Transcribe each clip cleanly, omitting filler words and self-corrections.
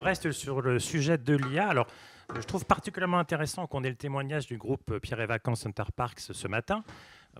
reste sur le sujet de l'IA. Alors, je trouve particulièrement intéressant qu'on ait le témoignage du groupe Pierre et Vacances Center Parcs ce matin.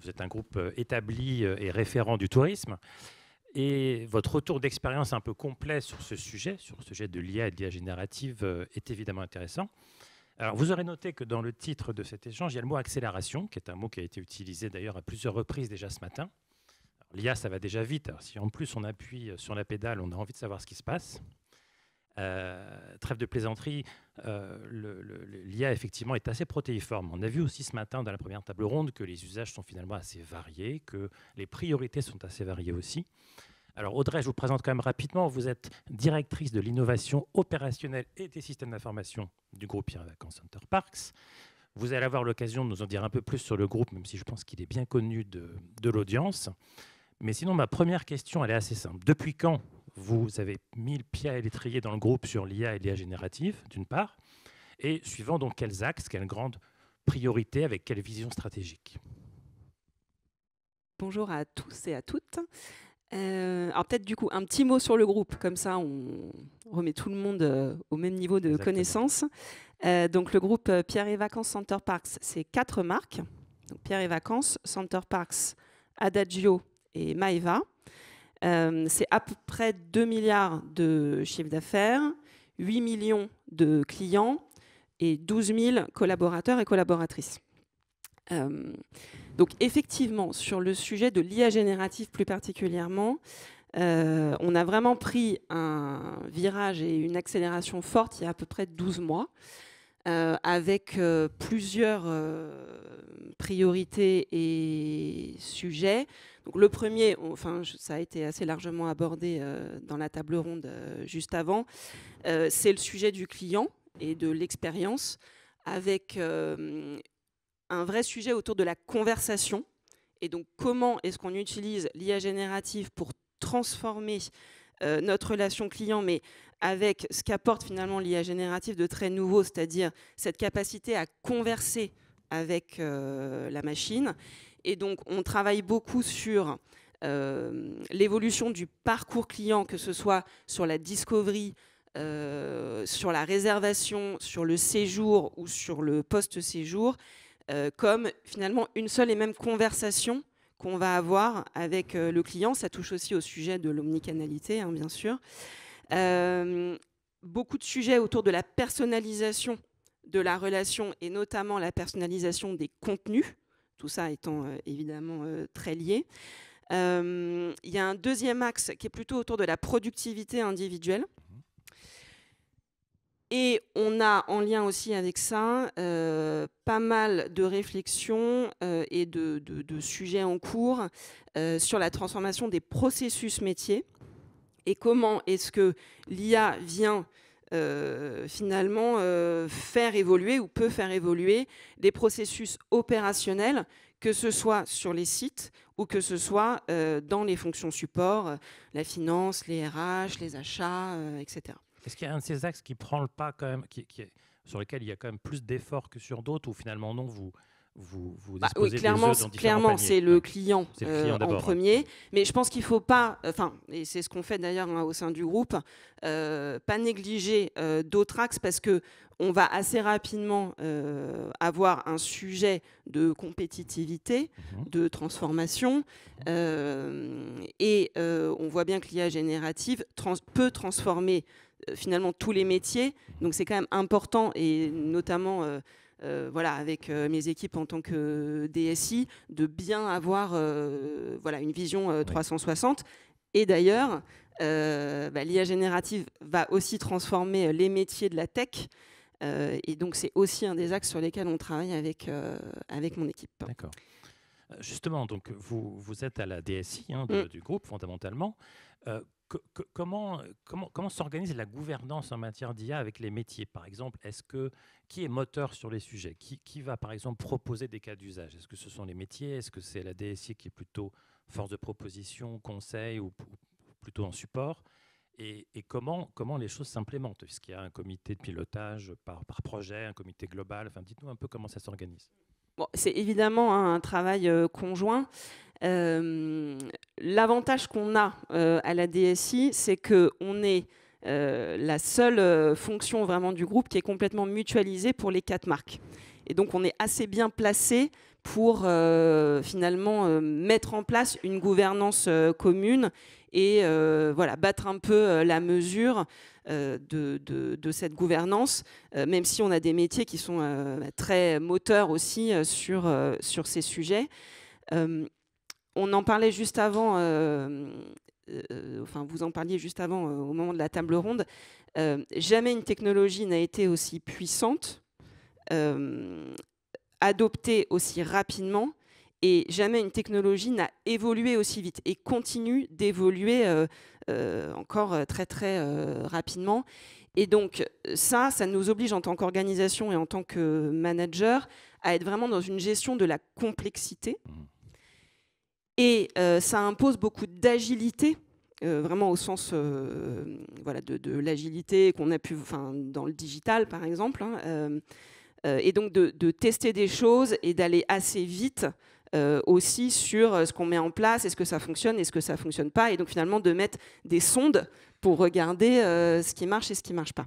Vous êtes un groupe établi et référent du tourisme. Et votre retour d'expérience un peu complet sur ce sujet de l'IA et de l'IA générative est évidemment intéressant. Alors, vous aurez noté que dans le titre de cet échange, il y a le mot accélération, qui est un mot qui a été utilisé d'ailleurs à plusieurs reprises déjà ce matin. L'IA, ça va déjà vite. Alors, si en plus on appuie sur la pédale, on a envie de savoir ce qui se passe. Trêve de plaisanterie, l'IA effectivement est assez protéiforme. On a vu aussi ce matin dans la première table ronde que les usages sont finalement assez variés, que les priorités sont assez variées aussi. Alors Audrey, je vous présente quand même rapidement. Vous êtes directrice de l'innovation opérationnelle et des systèmes d'information du groupe Pierre et Vacances Center Parcs. Vous allez avoir l'occasion de nous en dire un peu plus sur le groupe, même si je pense qu'il est bien connu de l'audience. Mais sinon, ma première question, elle est assez simple. Depuis quand vous avez mis le pied à l'étrier dans le groupe sur l'IA et l'IA générative, d'une part, et suivant donc quels axes, quelles grandes priorités, avec quelle vision stratégique? Bonjour à tous et à toutes. Alors peut-être du coup un petit mot sur le groupe, comme ça on remet tout le monde au même niveau de connaissance. Donc le groupe Pierre et Vacances Center Parcs, c'est 4 marques. Donc, Pierre et Vacances, Center Parcs, Adagio et Maeva. C'est à peu près 2 milliards de chiffre d'affaires, 8 millions de clients et 12 000 collaborateurs et collaboratrices. Donc effectivement, sur le sujet de l'IA générative plus particulièrement, on a vraiment pris un virage et une accélération forte il y a à peu près 12 mois, avec plusieurs priorités et sujets. Donc le premier, ça a été assez largement abordé dans la table ronde juste avant, c'est le sujet du client et de l'expérience, avec un vrai sujet autour de la conversation. Et donc, comment est-ce qu'on utilise l'IA générative pour transformer notre relation client, mais avec ce qu'apporte finalement l'IA générative de très nouveau, c'est-à-dire cette capacité à converser avec la machine. Et donc, on travaille beaucoup sur l'évolution du parcours client, que ce soit sur la discovery, sur la réservation, sur le séjour ou sur le post-séjour, comme finalement une seule et même conversation qu'on va avoir avec le client. Ça touche aussi au sujet de l'omnicanalité, hein, bien sûr. Beaucoup de sujets autour de la personnalisation de la relation et notamment la personnalisation des contenus, tout ça étant évidemment très lié. Il y a un deuxième axe qui est plutôt autour de la productivité individuelle. Et on a en lien aussi avec ça pas mal de réflexions et de sujets en cours sur la transformation des processus métiers et comment est-ce que l'IA vient finalement faire évoluer ou peut faire évoluer des processus opérationnels, que ce soit sur les sites ou que ce soit dans les fonctions support, la finance, les RH, les achats, etc. Est-ce qu'il y a un de ces axes qui prend le pas quand même, sur lequel il y a quand même plus d'efforts que sur d'autres, ou finalement non, vous disposez oui, clairement, des œufs dans différents paniers? c'est le client, en premier. Hein. Mais je pense qu'il ne faut pas, et c'est ce qu'on fait d'ailleurs au sein du groupe, pas négliger d'autres axes, parce qu'on va assez rapidement avoir un sujet de compétitivité, de transformation, et on voit bien que l'IA générative peut transformer finalement tous les métiers. Donc c'est quand même important, et notamment avec mes équipes en tant que DSI, de bien avoir une vision 360. Et d'ailleurs, l'IA générative va aussi transformer les métiers de la tech. Et donc c'est aussi un des axes sur lesquels on travaille avec mon équipe. D'accord. Justement, donc vous êtes à la DSI du groupe fondamentalement. Comment s'organise la gouvernance en matière d'IA avec les métiers? Par exemple, qui est moteur sur les sujets? Qui va, par exemple, proposer des cas d'usage? Est-ce que ce sont les métiers? Est-ce que c'est la DSI qui est plutôt force de proposition, conseil, ou plutôt en support? Et comment les choses s'implémentent? Est-ce qu'il y a un comité de pilotage par projet, un comité global? Dites-nous un peu comment ça s'organise. Bon, c'est évidemment un travail conjoint. L'avantage qu'on a à la DSI, c'est qu'on est la seule fonction vraiment du groupe qui est complètement mutualisée pour les 4 marques. Et donc on est assez bien placé pour finalement mettre en place une gouvernance commune et voilà, battre un peu la mesure de cette gouvernance, même si on a des métiers qui sont très moteurs aussi sur ces sujets. On en parlait juste avant, enfin vous en parliez juste avant au moment de la table ronde. Jamais une technologie n'a été aussi puissante, adoptée aussi rapidement, et jamais une technologie n'a évolué aussi vite et continue d'évoluer encore très très rapidement. Et donc ça nous oblige en tant qu'organisation et en tant que manager à être vraiment dans une gestion de la complexité. Et ça impose beaucoup d'agilité, vraiment au sens voilà, de l'agilité qu'on a pu, dans le digital par exemple, hein, et donc de tester des choses et d'aller assez vite aussi sur ce qu'on met en place, est-ce que ça fonctionne, est-ce que ça ne fonctionne pas, et donc finalement de mettre des sondes pour regarder ce qui marche et ce qui ne marche pas.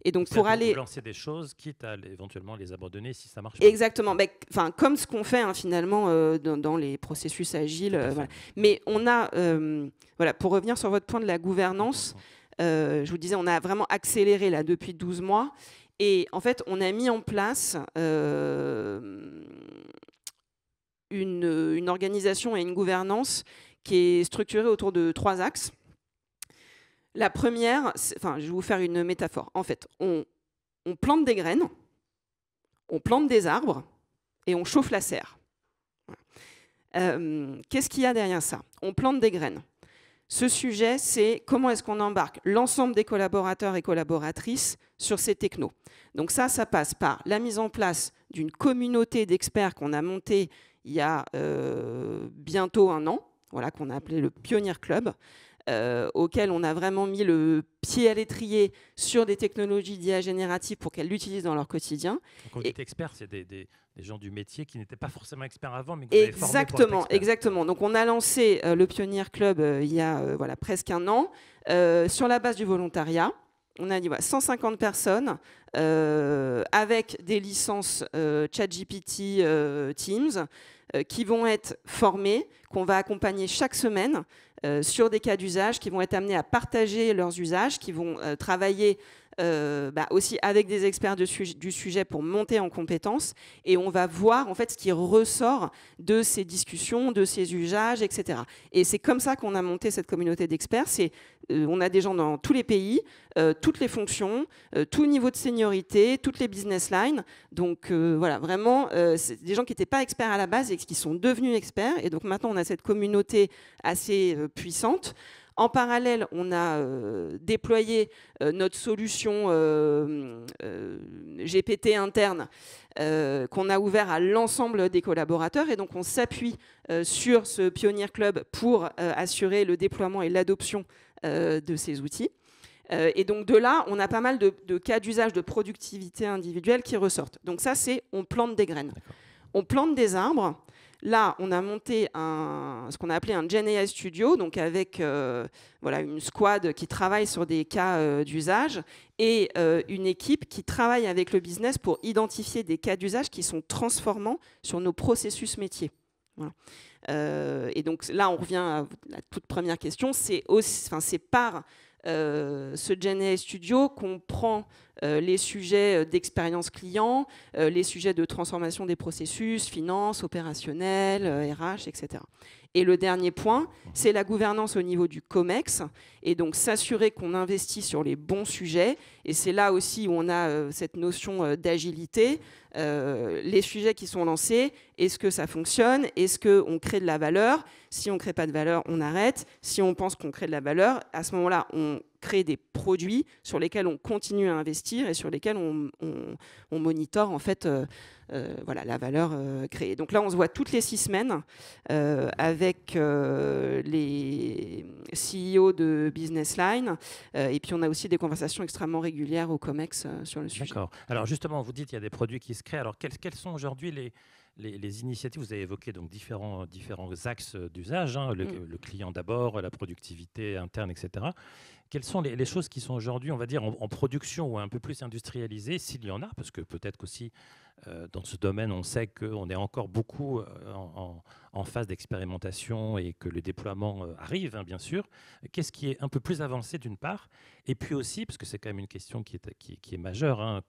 Et donc pour aller lancer des choses, quitte à éventuellement les abandonner si ça marche pas. Exactement, comme ce qu'on fait finalement dans les processus agiles. Voilà. Mais on a, voilà, pour revenir sur votre point de la gouvernance, je vous disais, on a vraiment accéléré là depuis 12 mois. Et en fait, on a mis en place une organisation et une gouvernance qui est structurée autour de 3 axes. La première, je vais vous faire une métaphore. En fait, on plante des graines, on plante des arbres et on chauffe la serre. Qu'est-ce qu'il y a derrière ça? On plante des graines. Ce sujet, c'est comment est-ce qu'on embarque l'ensemble des collaborateurs et collaboratrices sur ces technos. Donc ça passe par la mise en place d'une communauté d'experts qu'on a montée il y a bientôt 1 an, voilà, qu'on a appelé le Pioneer Club, auquel on a vraiment mis le pied à l'étrier sur des technologies d'IA générative pour qu'elles l'utilisent dans leur quotidien. Quand vous dites experts, c'est des gens du métier qui n'étaient pas forcément experts avant, mais que vous avez formés pour être experts. Exactement. Donc on a lancé le Pioneer Club il y a voilà, presque 1 an, sur la base du volontariat. On a dit 150 personnes avec des licences ChatGPT, Teams, qui vont être formées, qu'on va accompagner chaque semaine sur des cas d'usage, qui vont être amenés à partager leurs usages, qui vont travailler aussi avec des experts du sujet pour monter en compétences, et on va voir en fait ce qui ressort de ces discussions, de ces usages, etc. Et c'est comme ça qu'on a monté cette communauté d'experts. On a des gens dans tous les pays, toutes les fonctions, tout niveau de seniorité, toutes les business lines. Donc voilà, vraiment, c'est des gens qui n'étaient pas experts à la base et qui sont devenus experts. Et donc maintenant, on a cette communauté assez puissante. En parallèle, on a déployé notre solution GPT interne qu'on a ouvert à l'ensemble des collaborateurs. Et donc, on s'appuie sur ce Pioneer Club pour assurer le déploiement et l'adoption de ces outils. Et donc, de là, on a pas mal de cas d'usage de productivité individuelle qui ressortent. Donc ça, c'est on plante des graines. On plante des arbres. Là, on a monté ce qu'on a appelé un Gen AI Studio, donc avec voilà, une squad qui travaille sur des cas d'usage et une équipe qui travaille avec le business pour identifier des cas d'usage qui sont transformants sur nos processus métiers. Voilà. Et donc là, on revient à la toute première question. C'est par ce Gen AI Studio qu'on prend les sujets d'expérience client, les sujets de transformation des processus, finance, opérationnel, RH, etc. Et le dernier point, c'est la gouvernance au niveau du COMEX, et donc s'assurer qu'on investit sur les bons sujets. Et c'est là aussi où on a cette notion d'agilité. Les sujets qui sont lancés, est-ce que ça fonctionne? Est-ce qu'on crée de la valeur? Si on ne crée pas de valeur, on arrête. Si on pense qu'on crée de la valeur, à ce moment-là, on crée des produits sur lesquels on continue à investir et sur lesquels on monitore en fait voilà, la valeur créée. Donc là, on se voit toutes les 6 semaines avec les CEO de Business Line, et puis on a aussi des conversations extrêmement régulières au COMEX sur le sujet. D'accord. Alors justement, vous dites qu'il y a des produits qui se créent. Alors quels sont aujourd'hui les initiatives, vous avez évoqué donc différents axes d'usage, hein, le client d'abord, la productivité interne, etc. Quelles sont les choses qui sont aujourd'hui, on va dire, en production ou un peu plus industrialisées, s'il y en a, parce que peut-être qu'aussi dans ce domaine, on sait qu'on est encore beaucoup en phase d'expérimentation et que le déploiement arrive, hein, bien sûr. Qu'est-ce qui est un peu plus avancé d'une part? Et puis aussi, parce que c'est quand même une question qui est majeure, hein,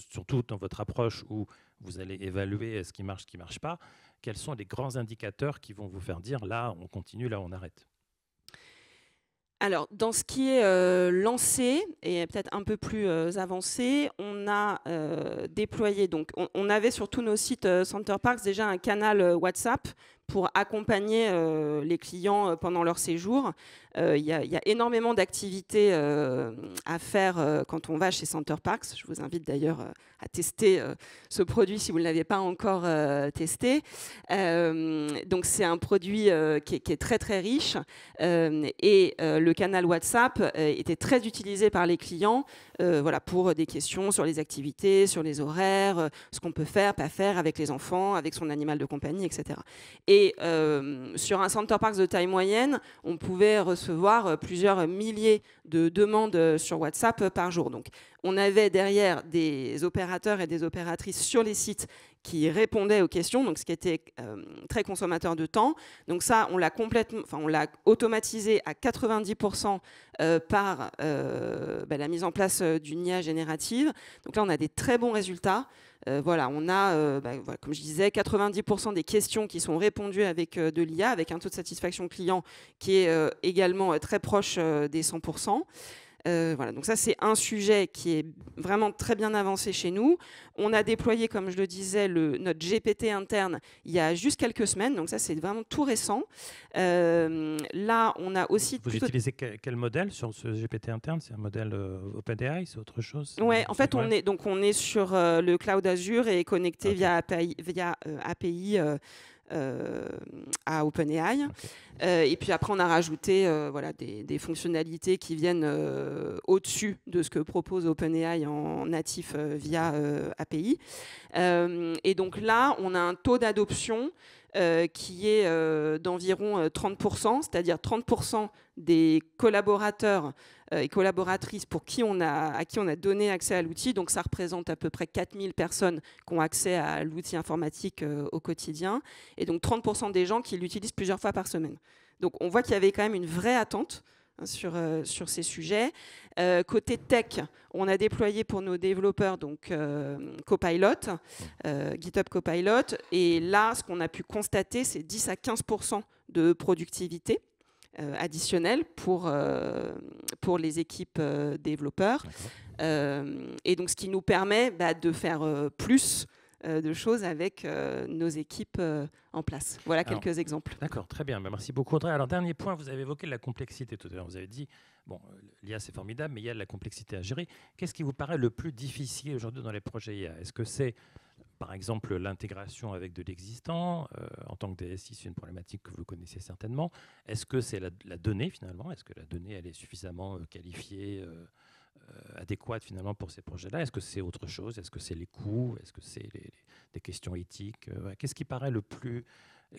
surtout dans votre approche où vous allez évaluer ce qui marche, ce qui ne marche pas, quels sont les grands indicateurs qui vont vous faire dire là, on continue, là, on arrête? Alors, dans ce qui est lancé et peut-être un peu plus avancé, on a déployé, donc on avait sur tous nos sites Center Parcs déjà un canal WhatsApp pour accompagner les clients pendant leur séjour. Il y a énormément d'activités à faire quand on va chez Center Parcs. Je vous invite d'ailleurs à tester ce produit si vous ne l'avez pas encore testé. Donc c'est un produit qui est très très riche et le canal WhatsApp était très utilisé par les clients voilà, pour des questions sur les activités, sur les horaires, ce qu'on peut faire, pas faire avec les enfants, avec son animal de compagnie, etc. Et sur un Center Parcs de taille moyenne, on pouvait recevoir plusieurs milliers de demandes sur WhatsApp par jour. Donc, on avait derrière des opérateurs et des opératrices sur les sites qui répondaient aux questions, donc ce qui était très consommateur de temps. Donc ça, on l'a automatisé à 90% par la mise en place d'une IA générative. Donc là, on a des très bons résultats. Voilà, on a, comme je disais, 90% des questions qui sont répondues avec de l'IA, avec un taux de satisfaction client qui est également très proche des 100%. Voilà, donc ça c'est un sujet qui est vraiment très bien avancé chez nous. On a déployé, comme je le disais, notre GPT interne il y a juste quelques semaines, donc ça c'est vraiment tout récent. Là, on a aussi... Vous utilisez quel modèle sur ce GPT interne? C'est un modèle OpenAI, c'est autre chose? Ouais, en fait, on est sur le cloud Azure et connecté via API à OpenAI. Et puis après, on a rajouté voilà, des fonctionnalités qui viennent au-dessus de ce que propose OpenAI en natif via API. Et donc là, on a un taux d'adoption qui est d'environ 30%, c'est-à-dire 30% des collaborateurs et collaboratrices à qui on a donné accès à l'outil. Donc ça représente à peu près 4000 personnes qui ont accès à l'outil informatique au quotidien. Et donc 30% des gens qui l'utilisent plusieurs fois par semaine. Donc on voit qu'il y avait quand même une vraie attente sur ces sujets. Côté tech, on a déployé pour nos développeurs donc Copilot, GitHub Copilot. Et là, ce qu'on a pu constater, c'est 10 à 15% de productivité additionnelle pour les équipes développeurs. Et donc, ce qui nous permet de faire plus de choses avec nos équipes en place. Voilà quelques exemples. D'accord, très bien. Merci beaucoup, Audrey. Alors, dernier point, vous avez évoqué la complexité tout à l'heure. Vous avez dit, bon, l'IA, c'est formidable, mais il y a de la complexité à gérer. Qu'est-ce qui vous paraît le plus difficile aujourd'hui dans les projets IA? Est-ce que c'est, par exemple, l'intégration avec de l'existant? En tant que DSI, c'est une problématique que vous connaissez certainement. Est-ce que c'est la donnée, finalement? Est-ce que la donnée, elle est suffisamment qualifiée adéquate finalement pour ces projets-là? Est-ce que c'est autre chose? Est-ce que c'est les coûts? Est-ce que c'est des questions éthiques? Qu'est-ce qui paraît le plus...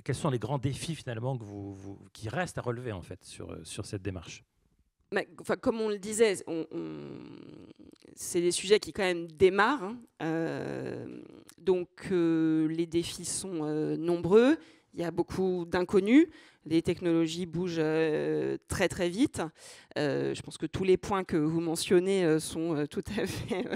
Quels sont les grands défis finalement qui restent à relever en fait sur cette démarche? Comme on le disait, c'est des sujets qui quand même démarrent. Donc les défis sont nombreux. Il y a beaucoup d'inconnus. Les technologies bougent très très vite. Je pense que tous les points que vous mentionnez sont tout à fait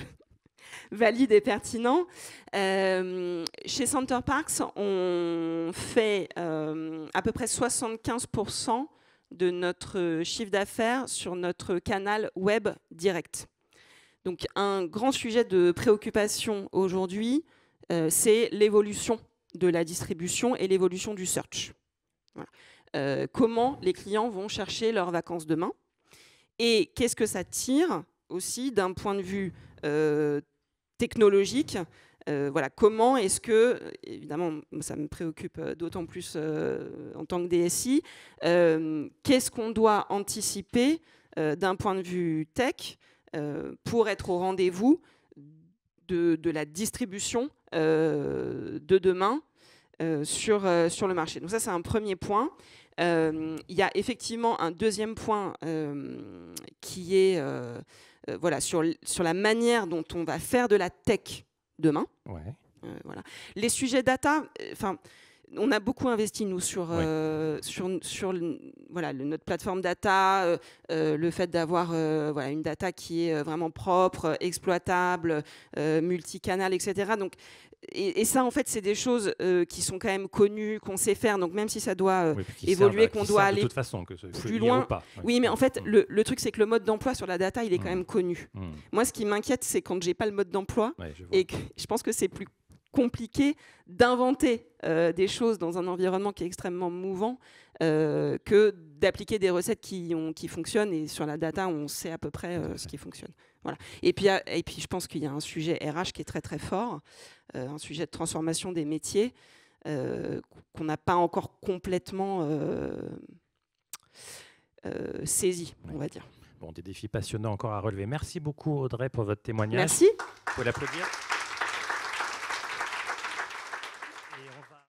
valides et pertinents. Chez Center Parcs, on fait à peu près 75% de notre chiffre d'affaires sur notre canal web direct. Donc un grand sujet de préoccupation aujourd'hui, c'est l'évolution de la distribution et l'évolution du search. Voilà. Comment les clients vont chercher leurs vacances demain et qu'est-ce que ça tire aussi d'un point de vue technologique. Voilà, comment est-ce que, évidemment, ça me préoccupe d'autant plus en tant que DSI, qu'est-ce qu'on doit anticiper d'un point de vue tech pour être au rendez-vous de la distribution de demain sur le marché. Donc ça, c'est un premier point. Il y a effectivement un deuxième point qui est voilà, sur la manière dont on va faire de la tech demain. Ouais. Voilà. Les sujets data, on a beaucoup investi, nous, sur voilà, notre plateforme data, le fait d'avoir voilà, une data qui est vraiment propre, exploitable, multicanal, etc. Donc, et ça, en fait, c'est des choses qui sont quand même connues, qu'on sait faire. Donc, même si ça doit évoluer, qu'on doit aller de toute façon, plus loin. Pas. Ouais. Oui, mais en fait, le truc, c'est que le mode d'emploi sur la data, il est quand même connu. Moi, ce qui m'inquiète, c'est quand j'ai pas le mode d'emploi et que je pense que c'est plus compliqué d'inventer des choses dans un environnement qui est extrêmement mouvant que d'appliquer des recettes qui fonctionnent, et sur la data on sait à peu près ce qui fonctionne. Voilà. Et puis je pense qu'il y a un sujet RH qui est très très fort, un sujet de transformation des métiers qu'on n'a pas encore complètement saisi, on va dire. Bon, des défis passionnants encore à relever. Merci beaucoup Audrey pour votre témoignage. Merci. Vous pouvez l'applaudir.